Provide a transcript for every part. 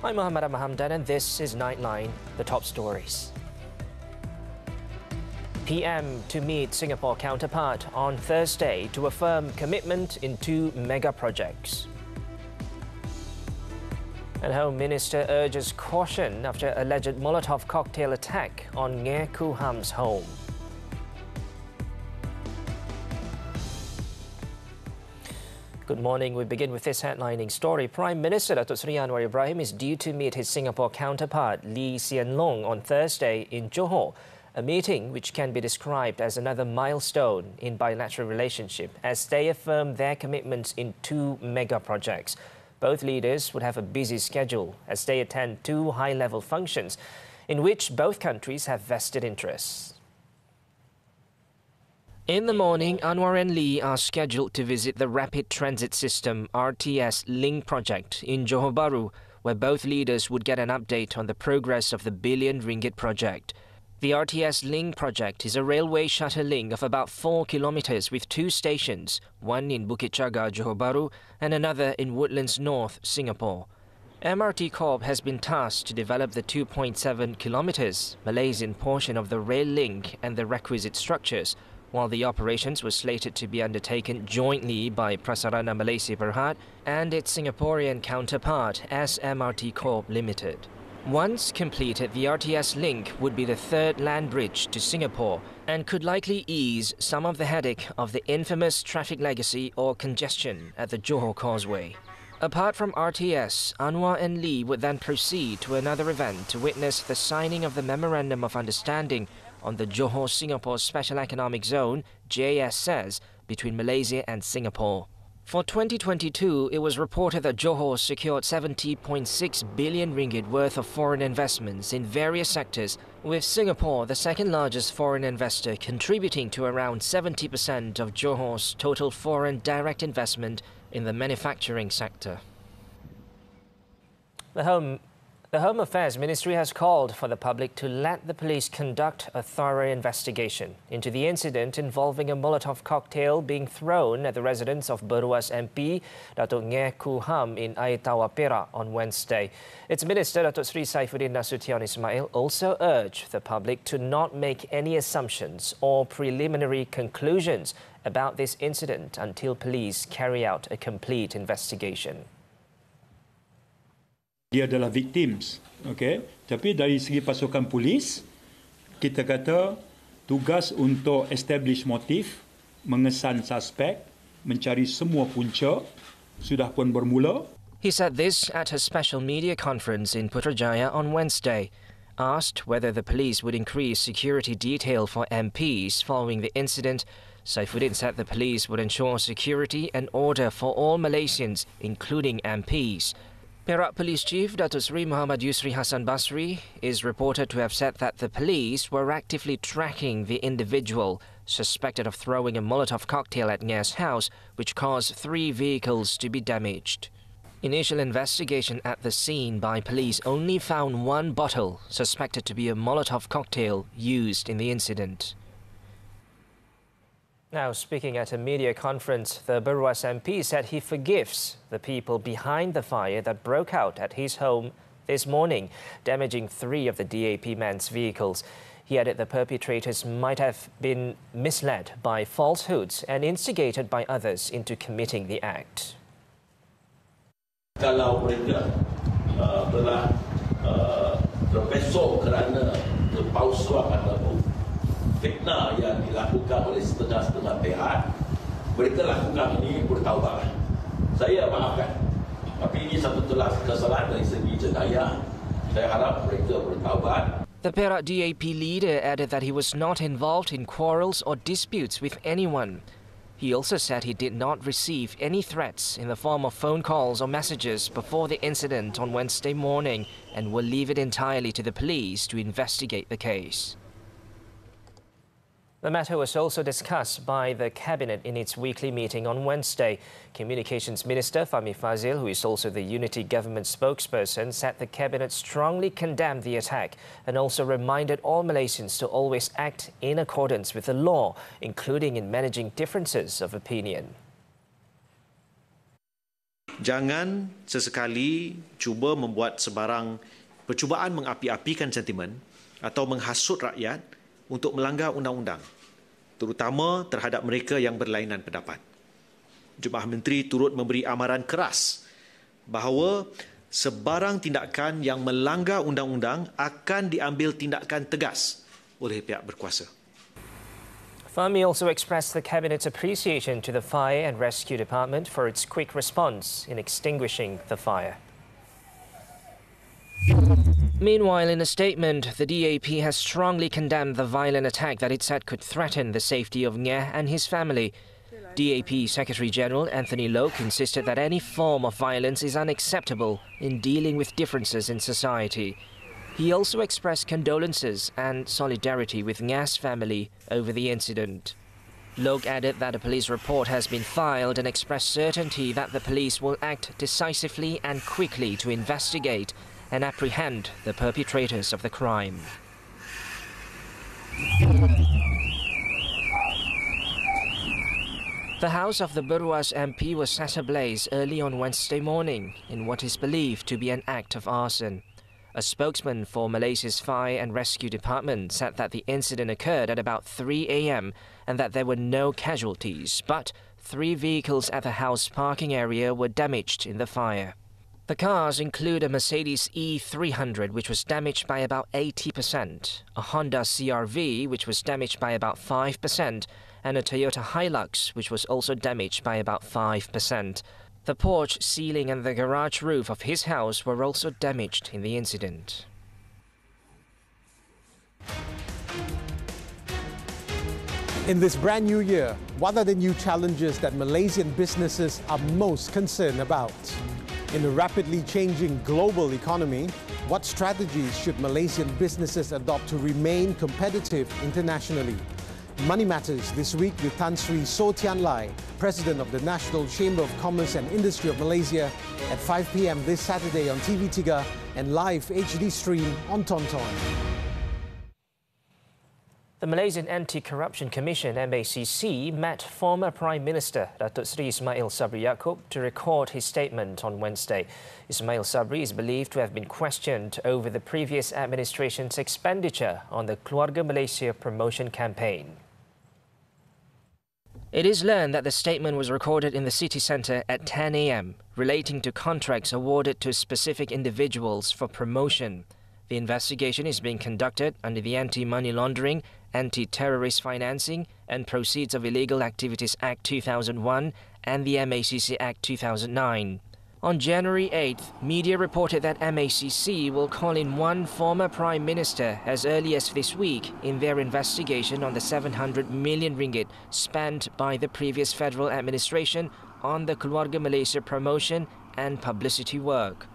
I'm Muhammed Hamdan and this is Nightline, the top stories. PM to meet Singapore counterpart on Thursday to affirm commitment in 2 mega projects. And Home Minister urges caution after alleged Molotov cocktail attack on Ngeh Koo Ham's home. Good morning. We begin with this headlining story. Prime Minister Datuk Seri Anwar Ibrahim is due to meet his Singapore counterpart Hsien Loong on Thursday in Johor, a meeting which can be described as another milestone in bilateral relationship as they affirm their commitments in 2 mega projects. Both leaders would have a busy schedule as they attend 2 high-level functions in which both countries have vested interests. In the morning, Anwar and Lee are scheduled to visit the Rapid Transit System RTS Link project in Johor Bahru, where both leaders would get an update on the progress of the billion ringgit project. The RTS Link project is a railway shuttle link of about 4 kilometres with 2 stations, one in Bukit Jaga, Johor Bahru, and another in Woodlands North, Singapore. MRT Corp has been tasked to develop the 2.7 kilometres Malaysian portion of the rail link and the requisite structures, while the operations were slated to be undertaken jointly by Prasarana Malaysia Berhad and its Singaporean counterpart SMRT Corp Limited. Once completed, the RTS link would be the 3rd land bridge to Singapore and could likely ease some of the headache of the infamous traffic legacy or congestion at the Johor Causeway. Apart from RTS, Anwar and Lee would then proceed to another event to witness the signing of the Memorandum of Understanding on the Johor-Singapore Special Economic Zone, JSS, between Malaysia and Singapore. For 2022, it was reported that Johor secured 70.6 billion ringgit worth of foreign investments in various sectors, with Singapore, the 2nd largest foreign investor, contributing to around 70% of Johor's total foreign direct investment in the manufacturing sector. The Home Affairs Ministry has called for the public to let the police conduct a thorough investigation into the incident involving a Molotov cocktail being thrown at the residence of Burs SMP, Datuk Ngeh Koo Ham in Air Tawar, Perak on Wednesday. Its Minister, Datuk Seri Saifuddin Nasution Ismail, also urged the public to not make any assumptions or preliminary conclusions about this incident until police carry out a complete investigation. Dia adalah victims, okay? Tapi dari segi pasukan polis, kita kata tugas untuk establish motif, mengesan suspek, mencari semua punca, sudah pun bermula. He said this at a special media conference in Putrajaya on Wednesday. Asked whether the police would increase security detail for MPs following the incident, Saifuddin said the police would ensure security and order for all Malaysians, including MPs. Perak Police Chief Datuk Seri Muhammad Yusri Hassan Basri is reported to have said that the police were actively tracking the individual suspected of throwing a Molotov cocktail at Ngeh's house, which caused 3 vehicles to be damaged. Initial investigation at the scene by police only found 1 bottle suspected to be a Molotov cocktail used in the incident. Now, speaking at a media conference, the Burs MP said he forgives the people behind the fire that broke out at his home this morning, damaging 3 of the DAP men's vehicles. He added the perpetrators might have been misled by falsehoods and instigated by others into committing the act. Kalau mereka telah terpesong kerana kepalsuan ataupun fitnah yang dilakukan oleh setengah-setengah pihak, mereka lakukan ini bertaubat. Saya maafkan, tapi ini satu telah kesalahan dari segi jenayah. Saya harap mereka bertaubat. The Perak DAP leader added that he was not involved in quarrels or disputes with anyone. He also said he did not receive any threats in the form of phone calls or messages before the incident on Wednesday morning and will leave it entirely to the police to investigate the case. The matter was also discussed by the Cabinet in its weekly meeting on Wednesday. Communications Minister Fahmi Fazil, who is also the Unity Government spokesperson, said the Cabinet strongly condemned the attack and also reminded all Malaysians to always act in accordance with the law, including in managing differences of opinion. Jangan sesekali cuba membuat sebarang percubaan mengapi-apikan sentimen atau menghasut rakyat untuk melanggar undang-undang, terutama terhadap mereka yang berlainan pendapat. Jemaah Menteri turut memberi amaran keras bahawa sebarang tindakan yang melanggar undang-undang akan diambil tindakan tegas oleh pihak berkuasa. Fahmi also expressed the Cabinet's appreciation to the Fire and Rescue Department for its quick response in extinguishing the fire. Meanwhile, in a statement, the DAP has strongly condemned the violent attack that it said could threaten the safety of Nye and his family. DAP Secretary-General Anthony Loong insisted that any form of violence is unacceptable in dealing with differences in society. He also expressed condolences and solidarity with Nye's family over the incident. Loong added that a police report has been filed and expressed certainty that the police will act decisively and quickly to investigate and apprehend the perpetrators of the crime. The house of the Burs SMP was set ablaze early on Wednesday morning in what is believed to be an act of arson. A spokesman for Malaysia's Fire and Rescue Department said that the incident occurred at about 3 a.m. and that there were no casualties, but 3 vehicles at the house parking area were damaged in the fire. The cars include a Mercedes E300, which was damaged by about 80%, a Honda CR-V, which was damaged by about 5%, and a Toyota Hilux, which was also damaged by about 5%. The porch, ceiling and the garage roof of his house were also damaged in the incident. In this brand new year, what are the new challenges that Malaysian businesses are most concerned about? In a rapidly changing global economy, what strategies should Malaysian businesses adopt to remain competitive internationally? Money Matters this week with Tan Sri So Tian Lai, President of the National Chamber of Commerce and Industry of Malaysia, at 5 p.m. this Saturday on TV3 and live HD stream on Tonton. The Malaysian Anti-Corruption Commission, MACC, met former Prime Minister Datuk Seri Ismail Sabri Yaakob to record his statement on Wednesday. Ismail Sabri is believed to have been questioned over the previous administration's expenditure on the Keluarga Malaysia promotion campaign. It is learned that the statement was recorded in the city centre at 10 a.m, relating to contracts awarded to specific individuals for promotion. The investigation is being conducted under the Anti-Money Laundering, Anti-Terrorist Financing and Proceeds of Illegal Activities Act 2001 and the MACC Act 2009. On January 8th, media reported that MACC will call in one former Prime Minister as early as this week in their investigation on the 700 million ringgit spent by the previous federal administration on the Keluarga Malaysia promotion and publicity work.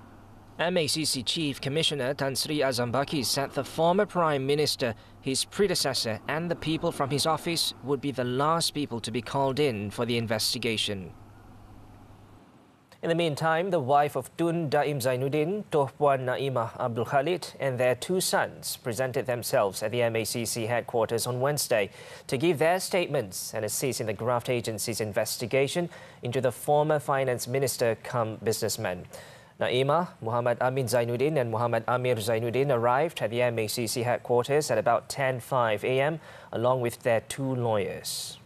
MACC Chief Commissioner Tan Sri Azam Baki said the former Prime Minister, his predecessor and the people from his office would be the last people to be called in for the investigation. In the meantime, the wife of Tun Daim Zainuddin, Toh Puan Naimah Abdul Khalid and their 2 sons presented themselves at the MACC headquarters on Wednesday to give their statements and assist in the graft agency's investigation into the former finance minister cum businessman. Naimah, Muhammad Amin Zainuddin and Muhammad Amir Zainuddin arrived at the MACC headquarters at about 10:05 a.m. along with their 2 lawyers.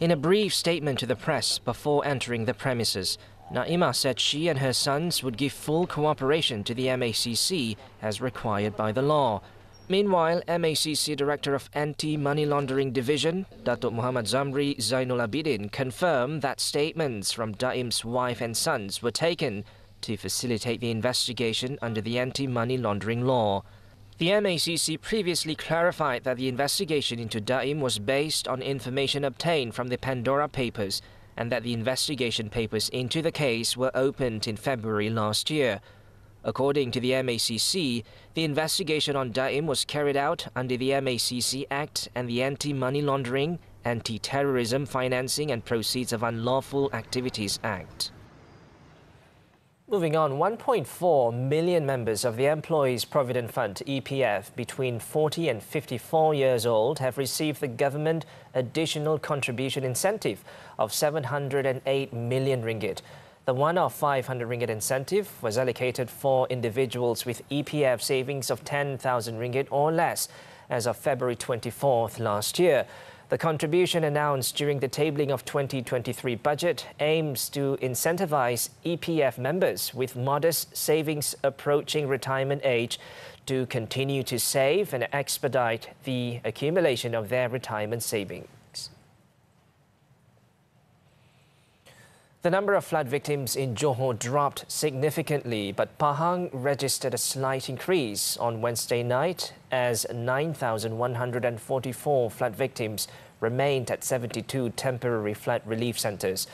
In a brief statement to the press before entering the premises, Naimah said she and her sons would give full cooperation to the MACC as required by the law. Meanwhile, MACC Director of Anti-Money Laundering Division, Datuk Muhammad Zamri Zainul Abidin, confirmed that statements from Daim's wife and sons were taken to facilitate the investigation under the anti-money laundering law. The MACC previously clarified that the investigation into Daim was based on information obtained from the Pandora Papers and that the investigation papers into the case were opened in February last year. According to the MACC, the investigation on Daim was carried out under the MACC Act and the Anti-Money Laundering, Anti-Terrorism Financing and Proceeds of Unlawful Activities Act. Moving on, 1.4 million members of the Employees Provident Fund, EPF, between 40 and 54 years old have received the government additional contribution incentive of 708 million ringgit. The one-off 500 ringgit incentive was allocated for individuals with EPF savings of 10,000 ringgit or less as of February 24th last year. The contribution announced during the tabling of 2023 budget aims to incentivize EPF members with modest savings approaching retirement age to continue to save and expedite the accumulation of their retirement savings. The number of flood victims in Johor dropped significantly, but Pahang registered a slight increase on Wednesday night as 9,144 flood victims remained at 72 temporary flood relief centres.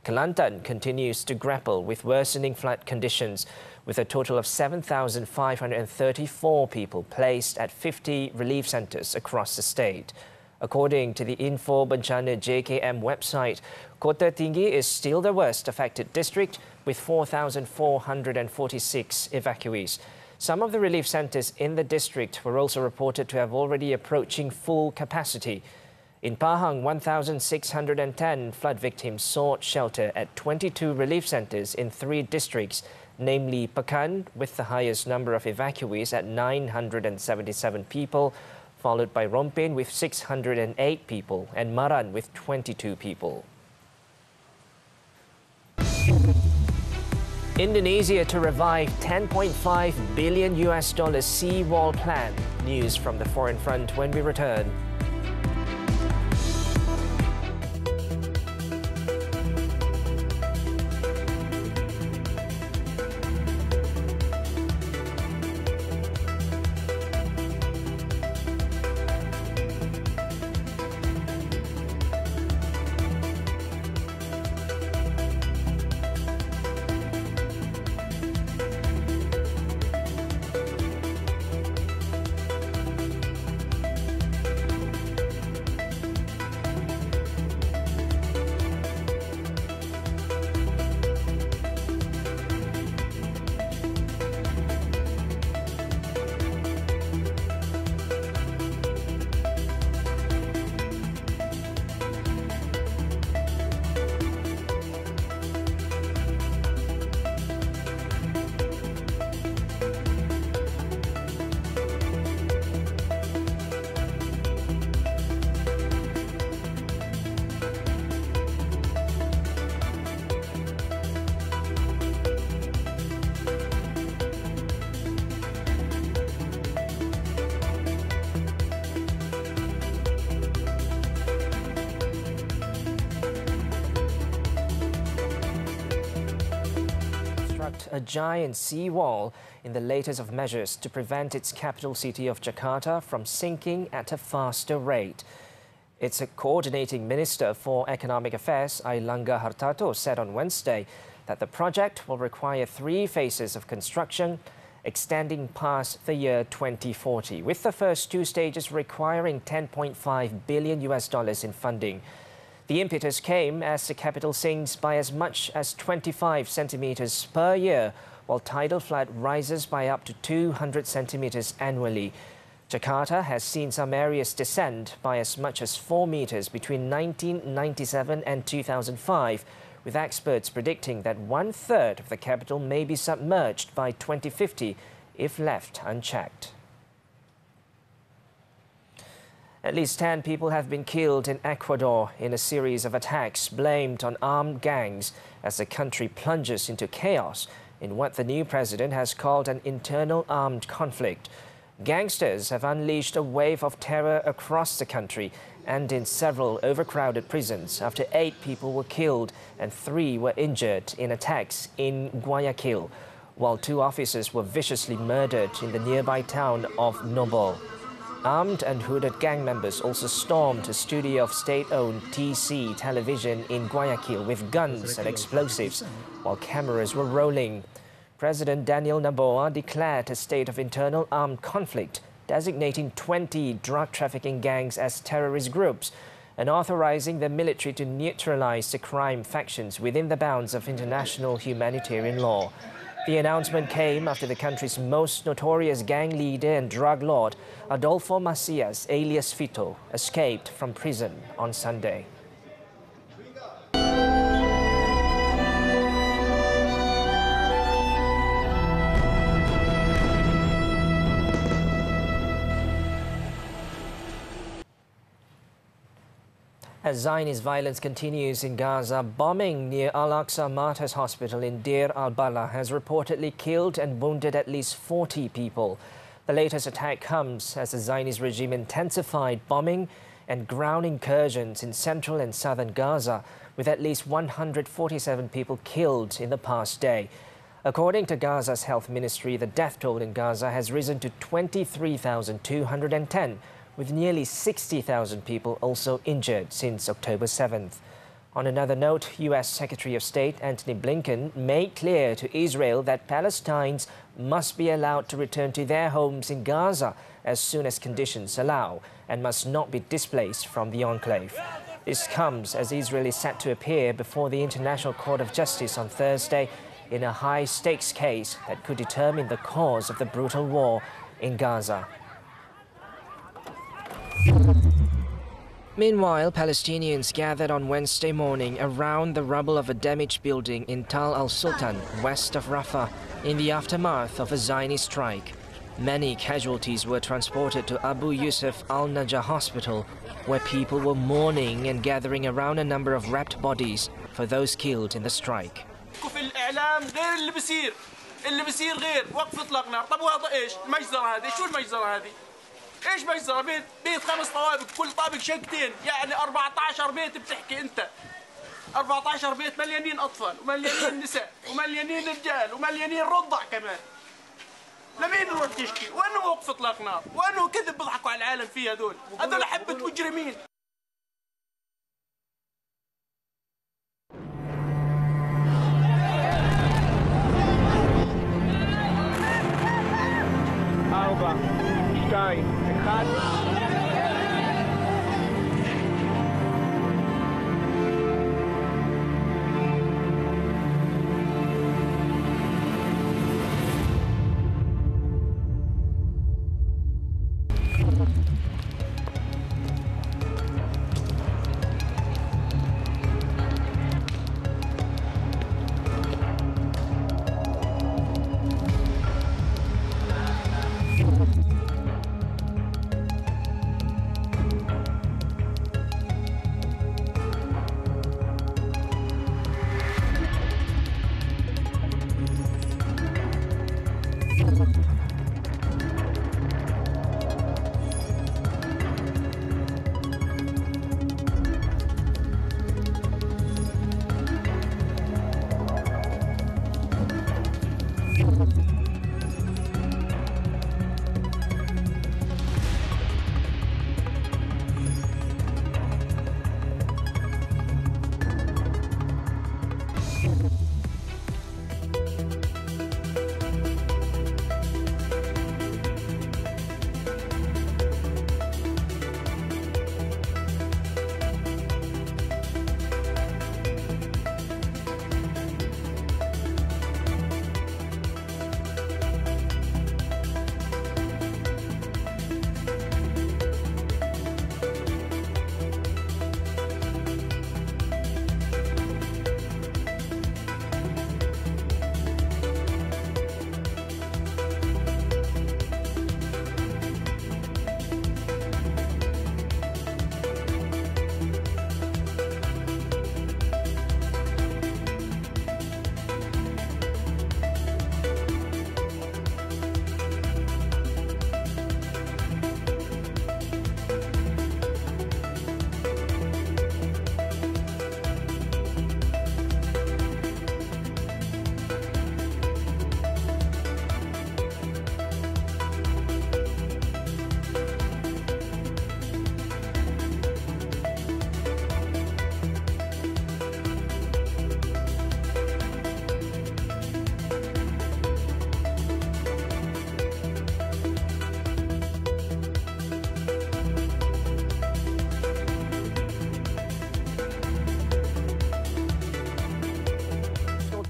Kelantan continues to grapple with worsening flood conditions, with a total of 7,534 people placed at 50 relief centres across the state. According to the Info Bencana JKM website, Kota Tinggi is still the worst affected district with 4,446 evacuees. Some of the relief centres in the district were also reported to have already approaching full capacity. In Pahang, 1,610 flood victims sought shelter at 22 relief centres in 3 districts, namely Pekan with the highest number of evacuees at 977 people, followed by Rompin with 608 people and Maran with 22 people. Indonesia to revive $10.5 billion seawall plan. News from the foreign front when we return. A giant seawall in the latest of measures to prevent its capital city of Jakarta from sinking at a faster rate. Its coordinating Minister for Economic Affairs, Airlangga Hartarto, said on Wednesday that the project will require 3 phases of construction extending past the year 2040, with the first 2 stages requiring $10.5 billion in funding. The impetus came as the capital sinks by as much as 25 centimetres per year, while tidal flood rises by up to 200 centimetres annually. Jakarta has seen some areas descend by as much as 4 metres between 1997 and 2005, with experts predicting that 1/3 of the capital may be submerged by 2050 if left unchecked. At least 10 people have been killed in Ecuador in a series of attacks blamed on armed gangs as the country plunges into chaos in what the new president has called an internal armed conflict. Gangsters have unleashed a wave of terror across the country and in several overcrowded prisons after 8 people were killed and 3 were injured in attacks in Guayaquil, while 2 officers were viciously murdered in the nearby town of Nobel. Armed and hooded gang members also stormed a studio of state-owned TC television in Guayaquil with guns and explosives, while cameras were rolling. President Daniel Noboa declared a state of internal armed conflict, designating 20 drug trafficking gangs as terrorist groups and authorizing the military to neutralize the crime factions within the bounds of international humanitarian law. The announcement came after the country's most notorious gang leader and drug lord, Adolfo Macias, alias Fito, escaped from prison on Sunday. As Zionist violence continues in Gaza, bombing near Al-Aqsa Martyrs Hospital in Deir al-Balah has reportedly killed and wounded at least 40 people. The latest attack comes as the Zionist regime intensified bombing and ground incursions in central and southern Gaza, with at least 147 people killed in the past day. According to Gaza's health ministry, the death toll in Gaza has risen to 23,210, with nearly 60,000 people also injured since October 7th. On another note, U.S. Secretary of State Antony Blinken made clear to Israel that Palestinians must be allowed to return to their homes in Gaza as soon as conditions allow and must not be displaced from the enclave. This comes as Israel is set to appear before the International Court of Justice on Thursday in a high-stakes case that could determine the cause of the brutal war in Gaza. Meanwhile, Palestinians gathered on Wednesday morning around the rubble of a damaged building in Tal al-Sultan, west of Rafah, in the aftermath of a Zionist strike. Many casualties were transported to Abu Yusuf al-Najah Hospital, where people were mourning and gathering around a number of wrapped bodies for those killed in the strike. ايش مجزرة بيت 5 طوابق كل طابق شقتين يعني 14 بيت بتحكي انت 14 بيت مليانين اطفال ومليانين نساء ومليانين رجال ومليانين رضع كمان لمين نروح تشكي وانه وقف اطلاق نار وانه كذب بيضحكوا على العالم فيه هذول حبة مجرمين.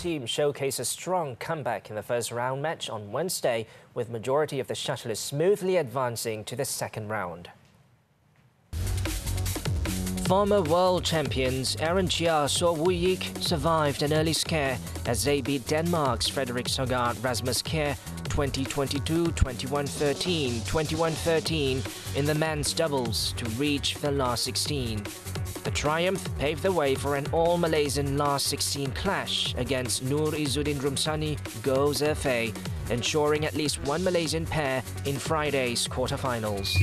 team showcased a strong comeback in the first round match on Wednesday, with majority of the shuttlers smoothly advancing to the second round. Former world champions Aaron Chia So Woo-yik survived an early scare as they beat Denmark's Frederik Søgaard Rasmus Kjær 20-22, 21-13, 21-13 in the men's doubles to reach the last 16. The triumph paved the way for an all-Malaysian last 16 clash against Nur Izzuddin Rumsani Go Zerfei, ensuring at least one Malaysian pair in Friday's quarterfinals.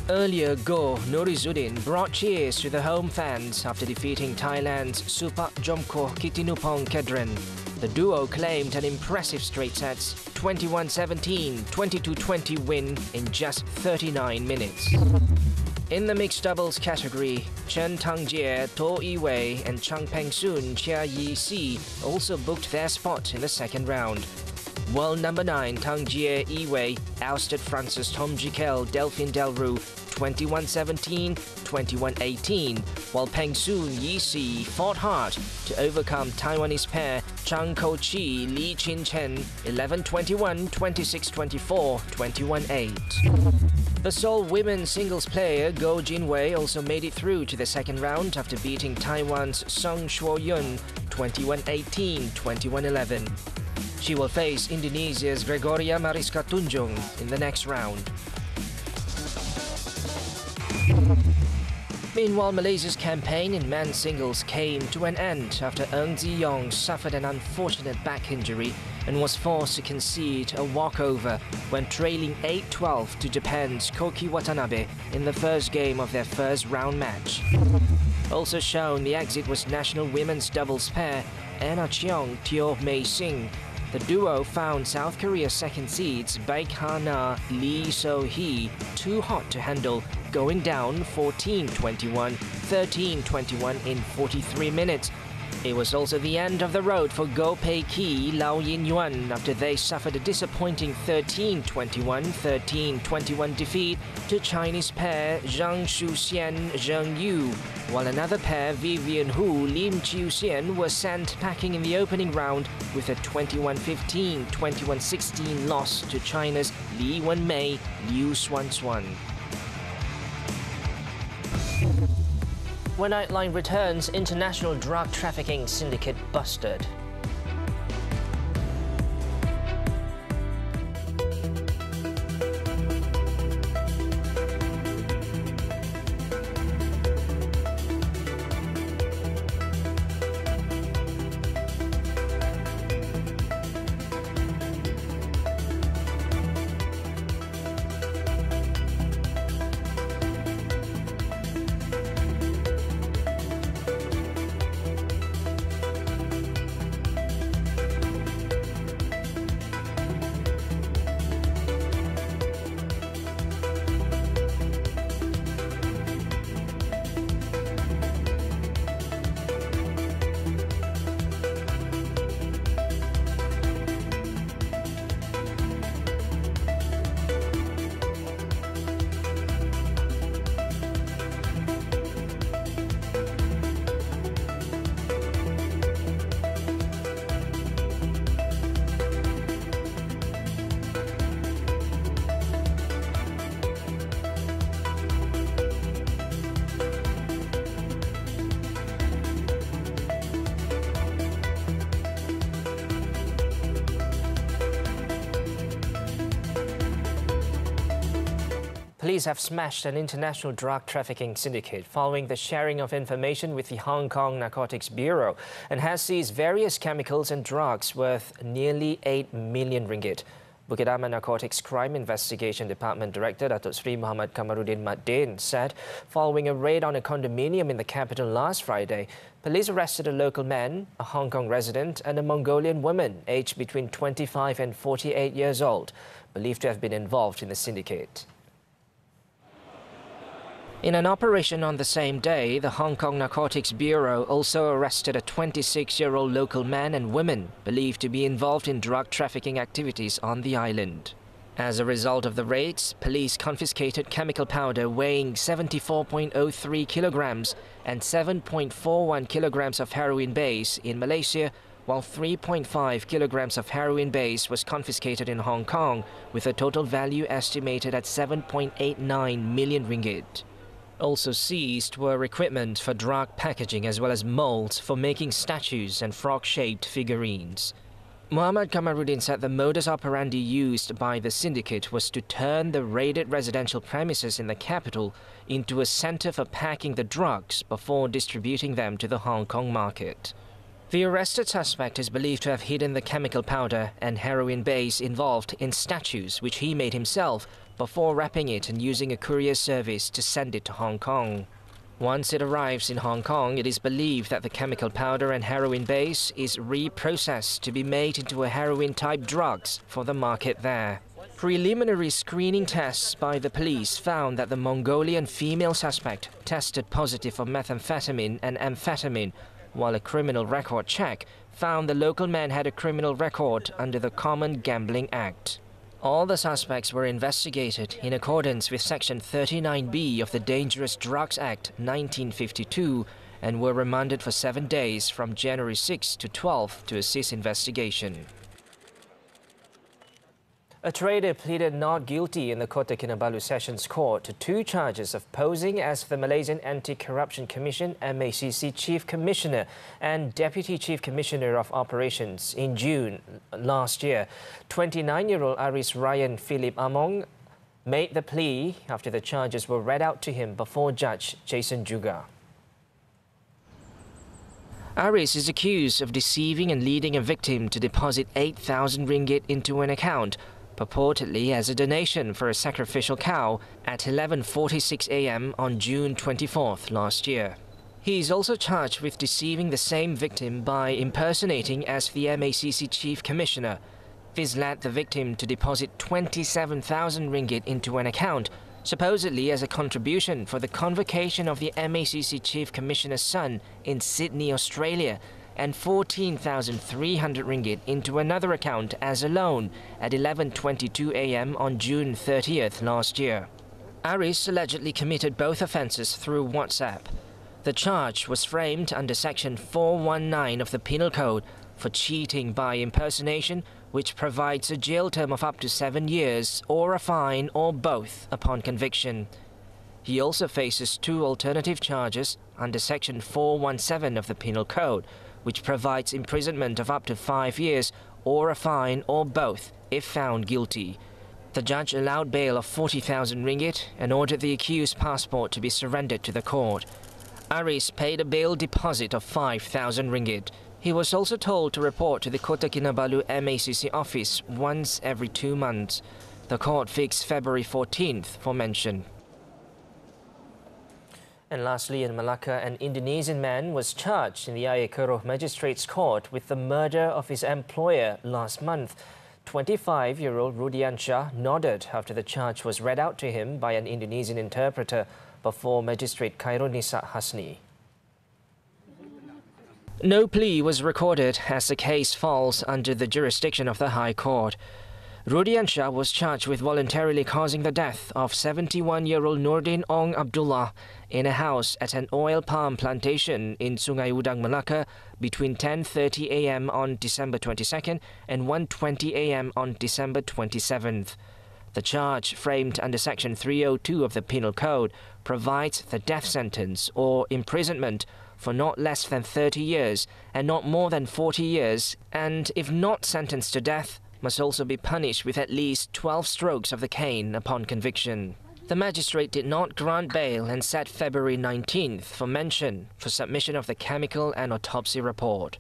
Earlier, Go Nur Izzuddin brought cheers to the home fans after defeating Thailand's Supak Jomko Kitinupong Kedren. The duo claimed an impressive straight sets 21-17, 22-20 win in just 39 minutes. In the mixed doubles category, Chen Tangjie, To Yi-wei and Chang Peng-soon Chia Yi-si also booked their spot in the second round. World number 9 Tangjie Yi-wei ousted Francis Tom Jikel Delphine Delru 21-17, 21-18, while Peng-soon Yi-si fought hard to overcome Taiwanese pair Chang Ko-chi Lee Chin-chen 11-21, 26-24, 21-8. The sole women's singles player Go Jin-wei also made it through to the second round after beating Taiwan's Song Shuo-yun 21-18, 21-11. She will face Indonesia's Gregoria Mariska Tunjung in the next round. Meanwhile, Malaysia's campaign in men's singles came to an end after Ng Zi-yong suffered an unfortunate back injury and was forced to concede a walkover when trailing 8-12 to Japan's Koki Watanabe in the first game of their first round match. Also shown the exit was national women's doubles pair Anna Cheong Teo Mei Sing. The duo found South Korea's second seeds Baek Ha-na Lee So-hee too hot to handle, going down 14-21, 13-21 in 43 minutes. It was also the end of the road for Go Pei-ki Lau Yin-yuan after they suffered a disappointing 13-21, 13-21 defeat to Chinese pair Zhang Shuxian Zheng Yu, while another pair Vivian Hu Lim Chiu-hsien were sent packing in the opening round with a 21-15, 21-16 loss to China's Li Wenmei Liu Xuan. When Nightline returns, international drug trafficking syndicate busted. Police have smashed an international drug trafficking syndicate following the sharing of information with the Hong Kong Narcotics Bureau and has seized various chemicals and drugs worth nearly 8 million ringgit. Bukit Aman Narcotics Crime Investigation Department Director Datuk Sri Muhammad Kamarudin Maddin said following a raid on a condominium in the capital last Friday, police arrested a local man, a Hong Kong resident and a Mongolian woman aged between 25 and 48 years old, believed to have been involved in the syndicate. In an operation on the same day, the Hong Kong Narcotics Bureau also arrested a 26-year-old local man and woman believed to be involved in drug trafficking activities on the island. As a result of the raids, police confiscated chemical powder weighing 74.03 kilograms and 7.41 kilograms of heroin base in Malaysia, while 3.5 kilograms of heroin base was confiscated in Hong Kong, with a total value estimated at 7.89 million ringgit. Also seized were equipment for drug packaging as well as molds for making statues and frog-shaped figurines. Muhammad Kamaruddin said the modus operandi used by the syndicate was to turn the raided residential premises in the capital into a center for packing the drugs before distributing them to the Hong Kong market. The arrested suspect is believed to have hidden the chemical powder and heroin base involved in statues which he made himself before wrapping it and using a courier service to send it to Hong Kong. Once it arrives in Hong Kong, it is believed that the chemical powder and heroin base is reprocessed to be made into a heroin-type drugs for the market there. Preliminary screening tests by the police found that the Mongolian female suspect tested positive for methamphetamine and amphetamine, while a criminal record check found the local man had a criminal record under the Common Gambling Act. All the suspects were investigated in accordance with Section 39B of the Dangerous Drugs Act 1952 and were remanded for 7 days from January 6 to 12 to assist investigation. A traitor pleaded not guilty in the Kota Kinabalu Sessions Court to 2 charges of posing as the Malaysian Anti-Corruption Commission (MACC) Chief Commissioner and Deputy Chief Commissioner of Operations in June last year. 29-year-old Aris Ryan Philip Among made the plea after the charges were read out to him before Judge Jason Juga. Aris is accused of deceiving and leading a victim to deposit 8,000 ringgit into an account, purportedly as a donation for a sacrificial cow, at 11:46 a.m. on June 24th last year. He is also charged with deceiving the same victim by impersonating as the MACC Chief Commissioner. This led the victim to deposit 27,000 ringgit into an account, supposedly as a contribution for the convocation of the MACC Chief Commissioner's son in Sydney, Australia, and 14,300 ringgit into another account as a loan at 11:22 a.m. on June 30th last year. Aris allegedly committed both offences through WhatsApp. The charge was framed under Section 419 of the Penal Code for cheating by impersonation, which provides a jail term of up to 7 years or a fine or both upon conviction. He also faces 2 alternative charges under Section 417 of the Penal Code, which provides imprisonment of up to 5 years or a fine or both if found guilty. The judge allowed bail of 40,000 ringgit and ordered the accused's passport to be surrendered to the court. Aris paid a bail deposit of 5,000 ringgit. He was also told to report to the Kota Kinabalu MACC office once every 2 months. The court fixed February 14th for mention. And lastly, in Malacca, an Indonesian man was charged in the Ecuador Magistrates Court with the murder of his employer last month. 25-year-old Rudiansyah nodded after the charge was read out to him by an Indonesian interpreter before Magistrate Khairunisa Hasni. No plea was recorded as the case falls under the jurisdiction of the High Court. Rudiansyah was charged with voluntarily causing the death of 71-year-old Nordin Ong Abdullah in a house at an oil palm plantation in Sungai Udang, Malacca between 10:30 a.m. on December 22nd and 1:20 a.m. on December 27th. The charge, framed under Section 302 of the Penal Code, provides the death sentence or imprisonment for not less than 30 years and not more than 40 years, and if not sentenced to death, must also be punished with at least 12 strokes of the cane upon conviction. The magistrate did not grant bail and set February 19th for mention for submission of the chemical and autopsy report.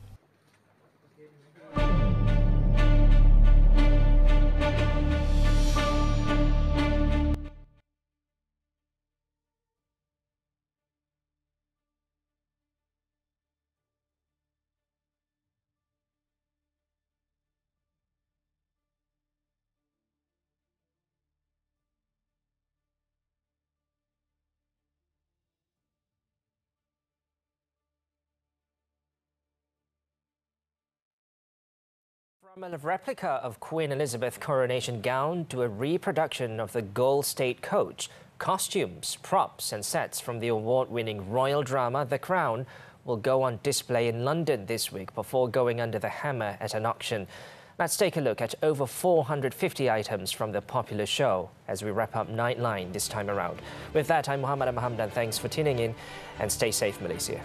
From a replica of Queen Elizabeth's coronation gown to a reproduction of the gold state coach, costumes, props and sets from the award-winning royal drama The Crown will go on display in London this week before going under the hammer at an auction. Let's take a look at over 450 items from the popular show as we wrap up Nightline this time around. With that, I'm Muhammed and Hamdan. Thanks for tuning in and stay safe, Malaysia.